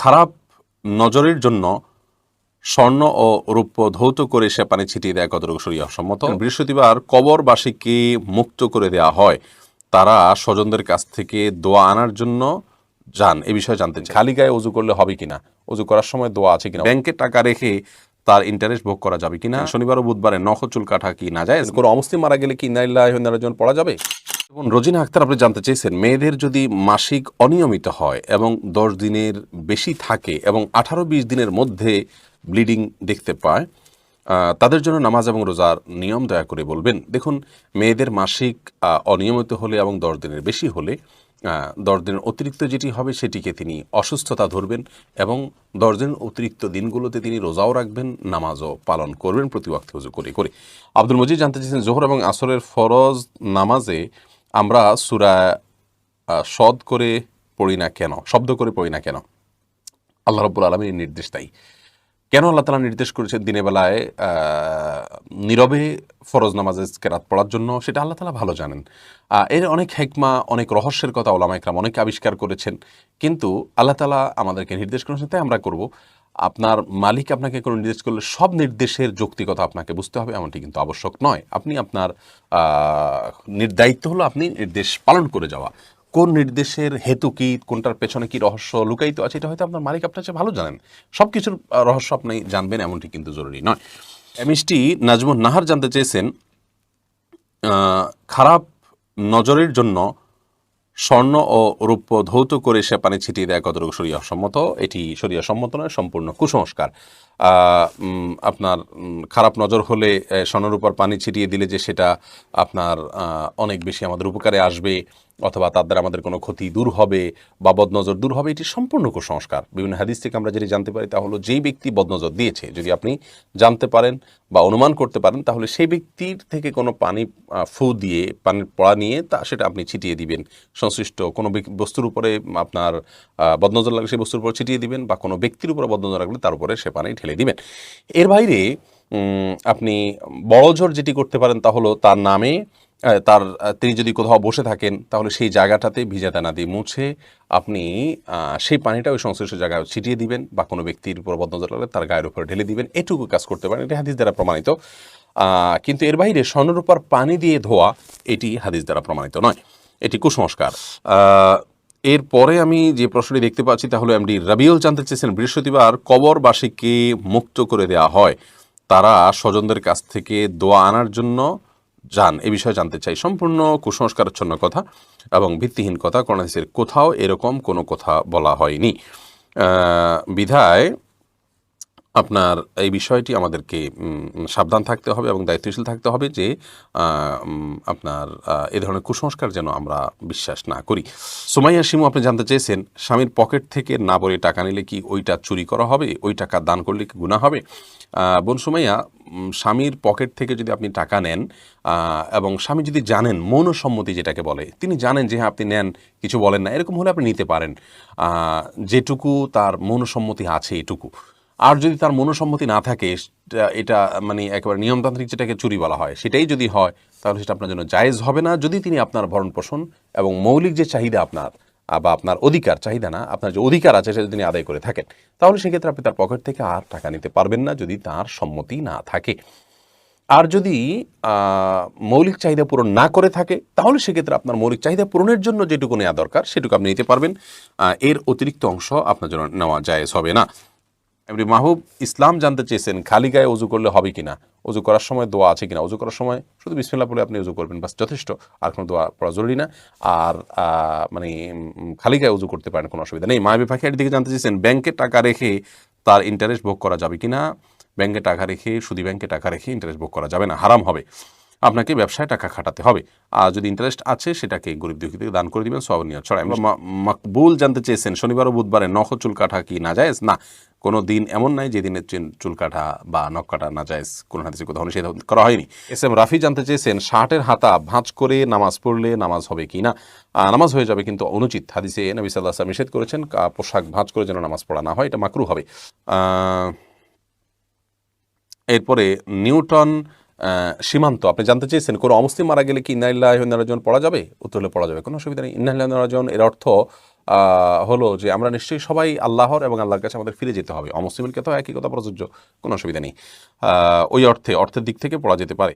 খারাপ নজরের জন্য স্বর্ণ ও রৌপ্য ধৌত করে সে পানি ছিটিয়ে দেয় কতটুকু শরীয়ত সম্মত? বৃহস্পতিবার কবরবাসীকে মুক্ত করে দেওয়া হয়, তারা স্বজনদের কাছ থেকে দোয়া আনার জন্য যান, এ বিষয়ে জানতেন। খালি গায়ে অজু করলে হবে কিনা, অজু করার সময় দোয়া আছে কিনা, ব্যাংকে টাকা রেখে তার ইন্টারেস্ট ভোগ করা যাবে কিনা, শনিবার ও বুধবারে নখ চুল কাটা কি না যায়, কোনো অমুসলিম মারা গেলে কি ইন্না লিল্লাহি ওয়া ইন্না ইলাইহি রাজিউন পড়া যাবে? এবং রোজিনা আক্তার আপনি জানতে চেয়েছেন, মেয়েদের যদি মাসিক অনিয়মিত হয় এবং 10 দিনের বেশি থাকে এবং 18-20 দিনের মধ্যে ব্লিডিং দেখতে পায়, তাদের জন্য নামাজ এবং রোজার নিয়ম দয়া করে বলবেন। দেখুন, মেয়েদের মাসিক অনিয়মিত হলে এবং 10 দিনের বেশি হলে 10 দিনের অতিরিক্ত যেটি হবে সেটিকে তিনি অসুস্থতা ধরবেন এবং 10 দিনের অতিরিক্ত দিনগুলোতে তিনি রোজাও রাখবেন, নামাজও পালন করবেন প্রতি ওয়াক্তে ওযু করে করে। আব্দুল মজিদ জানতে চেয়েছেন, জোহর এবং আসরের ফরজ নামাজে আমরা সূরা শদ করে পড়ি না কেন, শব্দ করে পড়ি না কেন? আল্লাহ রাব্বুল আলামিনের নির্দেশ তাই। কেন আল্লাহ তাআলা নির্দেশ করেছেন দিনের বেলায় নীরবে ফরজ নামাজে কেরাত পড়ার জন্য, সেটা আল্লাহ তাআলা ভালো জানেন। এর অনেক হিকমা, অনেক রহস্যের কথা উলামা ইকরাম অনেকে আবিষ্কার করেছেন, কিন্তু আল্লাহ তাআলা আমাদেরকে নির্দেশ করেছেন তাই আমরা করব। আপনার মালিক আপনাকে কোনো নির্দেশ করলে সব নির্দেশের যৌক্তিকতা আপনাকে বুঝতে হবে এমনটি কিন্তু আবশ্যক নয়। আপনি আপনার দায়িত্ব হলো আপনি নির্দেশ পালন করে যাওয়া। কোন নির্দেশের হেতু কি, কোনটার পেছনে কি রহস্য লুকায়িত আছে, এটা হয়তো আপনার মালিক আপনার চেয়ে ভালো জানেন। সব কিছুর রহস্য আপনি জানবেন এমনটি কিন্তু জরুরি নয়। এমএসটি নাজমুন নাহার জানতে চেয়েছেন, খারাপ নজরের জন্য স্বর্ণ ও রৌপ্য ধৌত করে সে পানি ছিটিয়ে দেয় কতটুকু শরীয়ত সম্মত? এটি শরীয়ত সম্মত নয়, সম্পূর্ণ কুসংস্কার। আপনার খারাপ নজর হলে স্বর্ণের উপর পানি ছিটিয়ে দিলে যে সেটা আপনার অনেক বেশি আমাদের উপকারে আসবে অথবা তার দ্বারা আমাদের কোনো ক্ষতি দূর হবে বা বদনজর দূর হবে, এটি সম্পূর্ণ কুসংস্কার। বিভিন্ন হাদিস থেকে আমরা যেটি জানতে পারি তা হলো, যেই ব্যক্তি বদনজর দিয়েছে যদি আপনি জানতে পারেন বা অনুমান করতে পারেন, তাহলে সেই ব্যক্তির থেকে কোনো পানি ফু দিয়ে পানির পড়া নিয়ে সেটা আপনি ছিটিয়ে দিবেন সংশ্লিষ্ট কোনো বস্তুর উপরে। আপনার বদনজর লাগলে সেই বস্তুর উপর ছিটিয়ে দিবেন, বা কোনো ব্যক্তির উপরে বদনজর লাগলে তার উপরে সে পানি ঢেলে দিবেন। এর বাইরে আপনি বড়জোর যেটি করতে পারেন তা হলো, তার নামে তিনি যদি কোথাও বসে থাকেন তাহলে সেই জায়গাটাতে ভিজা দানা দিয়ে মুছে আপনি সেই পানিটা ওই সংশ্লিষ্ট জায়গায় ছিটিয়ে দিবেন, বা কোনো ব্যক্তির উপর বদনজর লাগলে তার গায়ের উপরে ঢেলে দিবেন। এটুকু কাজ করতে পারেন, এটি হাদিস দ্বারা প্রমাণিত। কিন্তু এর বাইরে স্বর্ণের উপর পানি দিয়ে ধোয়া, এটি হাদিস দ্বারা প্রমাণিত নয়, এটি কুসংস্কার। এরপরে আমি যে প্রশ্নটি দেখতে পাচ্ছি তা হলো, এমডি রাবিউল জানতে চেয়েছেন, বৃহস্পতিবার কবরবাসীকে মুক্ত করে দেওয়া হয়, তারা স্বজনদের কাছ থেকে দোয়া আনার জন্য যান, এ বিষয়ে জানতে চাই। সম্পূর্ণ কুসংস্কারাচ্ছন্ন কথা এবং ভিত্তিহীন কথা। কোরআন হাদিসের কোথাও এরকম কোনো কথা বলা হয়নি। বিধায় আপনার এই বিষয়টি আমাদেরকে সাবধান থাকতে হবে এবং দায়িত্বশীল থাকতে হবে যে আপনার এ ধরনের কুসংস্কার যেন আমরা বিশ্বাস না করি। সুমাইয়া শিমু আপনি জানতে চেয়েছেন, স্বামীর পকেট থেকে না বলে টাকা নিলে কি ওইটা চুরি করা হবে, ওই টাকা দান করলে কি গুনাহ হবে? বোন সুমাইয়া, স্বামীর পকেট থেকে যদি আপনি টাকা নেন এবং স্বামী যদি জানেন, মৌন সম্মতি যেটাকে বলে, তিনি জানেন যে হ্যাঁ আপনি নেন, কিছু বলেন না, এরকম হলে আপনি নিতে পারেন, যেটুকু তার মৌন সম্মতি আছে এটুকু। আর যদি তার মনোসম্মতি না থাকে, এটা মানে একেবারে নিয়মতান্ত্রিক যেটাকে চুরি বলা হয়, সেটাই যদি হয়, তাহলে সেটা আপনার জন্য জায়েজ হবে না। যদি তিনি আপনার ভরণ পোষণ এবং মৌলিক যে চাহিদা আপনার, বা আপনার অধিকার, চাহিদা না, আপনার যে অধিকার আছে সেটা তিনি আদায় করে থাকেন, তাহলে সেক্ষেত্রে আপনি তার পকেট থেকে আর টাকা নিতে পারবেন না যদি তার সম্মতি না থাকে। আর যদি মৌলিক চাহিদা পূরণ না করে থাকে, তাহলে সেক্ষেত্রে আপনার মৌলিক চাহিদা পূরণের জন্য যেটুকু নেওয়া দরকার সেটুকু আপনি নিতে পারবেন, এর অতিরিক্ত অংশ আপনার জন্য নেওয়া জায়েজ হবে না। এমনি মাহবুব ইসলাম জানতে চেয়েছেন, খালি গায়ে অজু করলে হবে কিনা, অজু করার সময় দোয়া আছে কিনা? অজু করার সময় শুধু বিসমিল্লাহ বলে আপনি অজু করবেন, বাস যথেষ্ট, আর কোনো দোয়া পড়া জরুরি না। আর মানে খালি গায়ে অজু করতে পারেন, কোনো অসুবিধা নেই। মায়াবী পাখি এর দিকে জানতে চেয়েছেন, ব্যাংকে টাকা রেখে তার ইন্টারেস্ট ভোগ করা যাবে কিনা? ব্যাংকে টাকা রেখে, সুদী ব্যাংকে টাকা রেখে ইন্টারেস্ট ভোগ করা যাবে না, হারাম হবে, আপনাকে ব্যবসায় টাকা খাটাতে হবে। আর যদি ইন্টারেস্ট আছে সেটাকে গরিব দুঃখীদেরকে দান করে দিবেন, সওয়াব নিয়ত ছড়ায়। মকবুল জানতে চেয়েছেন, শনিবার ও বুধবারে নখ চুল কাটা কি নাজায়েজ? না, কোনো দিন এমন নাই যে দিনে চুল কাটা বা নখ কাটা নাজায়েজ, কোনো হাদিসে কোথাও নিষেধ করা হয়নি। এস এম রাফি জানতে চেয়েছেন, শার্টের হাতা ভাঁজ করে নামাজ পড়লে নামাজ হবে কি না? নামাজ হয়ে যাবে, কিন্তু অনুচিত। হাদিসে নবী সাল্লাল্লাহু আলাইহি ওয়াসাল্লাম নিষেধ করেছেন, পোশাক ভাঁজ করে যেন নামাজ পড়া না হয়, এটা মাকরুহ হবে। এরপরে নিউটন সীমান্ত আপনি জানতে চেয়েছেন, কোনো অমুসলিম মারা গেলে কি ইন্না লিল্লাহি ওয়া ইন্না ইলাইহি রাজিউন পড়া যাবে? উত্তর হলে পড়া যাবে, কোনো অসুবিধা নেই। ইন্না লিল্লাহি ওয়া ইন্না ইলাইহি রাজিউন এর অর্থ হলো যে আমরা নিশ্চয়ই সবাই আল্লাহর এবং আল্লাহর কাছে আমাদের ফিরে যেতে হবে। অমুসলিমের ক্ষেত্রেও একই কথা প্রযোজ্য, কোনো অসুবিধা নেই। ওই অর্থের দিক থেকে পড়া যেতে পারে।